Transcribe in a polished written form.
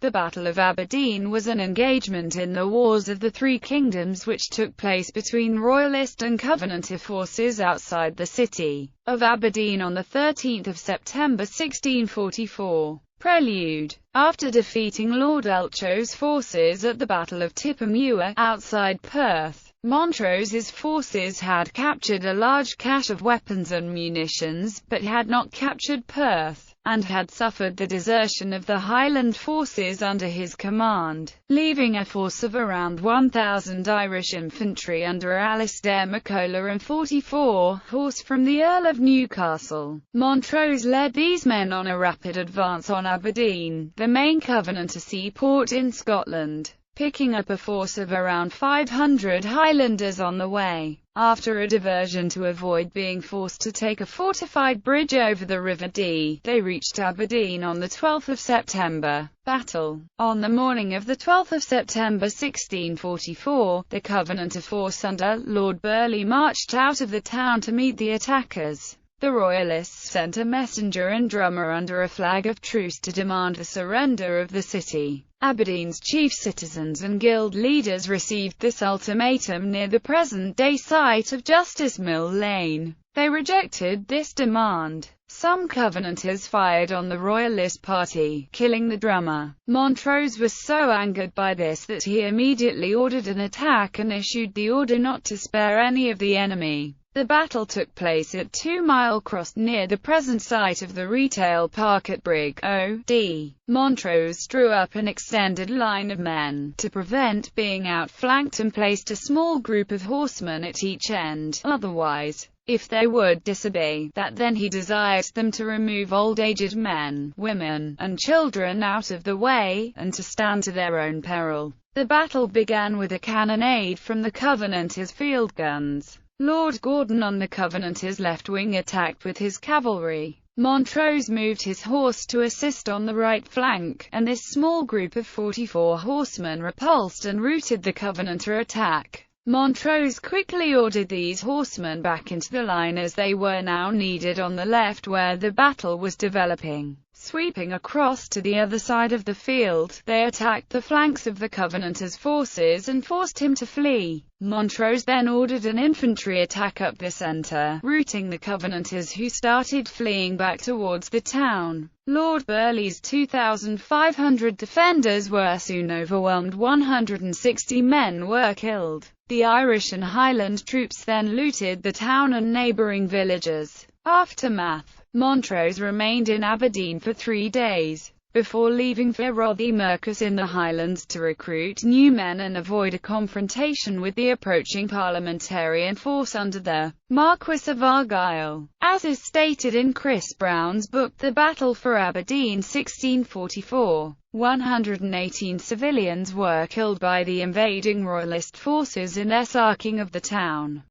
The Battle of Aberdeen was an engagement in the Wars of the Three Kingdoms which took place between Royalist and Covenanter forces outside the city of Aberdeen on 13 September 1644. Prelude. After defeating Lord Elcho's forces at the Battle of Tippermuir, outside Perth, Montrose's forces had captured a large cache of weapons and munitions, but had not captured Perth, and had suffered the desertion of the Highland forces under his command, leaving a force of around 1,000 Irish infantry under Alistair MacColla and 44 horse from the Earl of Newcastle. Montrose led these men on a rapid advance on Aberdeen, the main Covenanter seaport in Scotland, picking up a force of around 500 Highlanders on the way. After a diversion to avoid being forced to take a fortified bridge over the River Dee, they reached Aberdeen on 12 September. Battle. On the morning of 12 September 1644, the Covenanter force under Lord Burleigh marched out of the town to meet the attackers. The Royalists sent a messenger and drummer under a flag of truce to demand the surrender of the city. Aberdeen's chief citizens and guild leaders received this ultimatum near the present-day site of Justice Mill Lane. They rejected this demand. Some Covenanters fired on the Royalist party, killing the drummer. Montrose was so angered by this that he immediately ordered an attack and issued the order not to spare any of the enemy. The battle took place at 2 Mile Cross, near the present site of the retail park at Brig O.D. Montrose drew up an extended line of men, to prevent being outflanked, and placed a small group of horsemen at each end. Otherwise, if they would disobey, then he desired them to remove old aged men, women, and children out of the way, and to stand to their own peril. The battle began with a cannonade from the Covenanters' field guns. Lord Gordon on the Covenanters' left wing attacked with his cavalry. Montrose moved his horse to assist on the right flank, and this small group of 44 horsemen repulsed and routed the Covenanter attack. Montrose quickly ordered these horsemen back into the line as they were now needed on the left where the battle was developing. Sweeping across to the other side of the field, they attacked the flanks of the Covenanters' forces and forced him to flee. Montrose then ordered an infantry attack up the centre, routing the Covenanters who started fleeing back towards the town. Lord Burleigh's 2,500 defenders were soon overwhelmed. 160 men were killed. The Irish and Highland troops then looted the town and neighbouring villages. Aftermath. Montrose remained in Aberdeen for 3 days, before leaving for Rothiemurchus in the Highlands to recruit new men and avoid a confrontation with the approaching parliamentarian force under the Marquis of Argyll. As is stated in Chris Brown's book The Battle for Aberdeen 1644, 118 civilians were killed by the invading Royalist forces in their sacking of the town.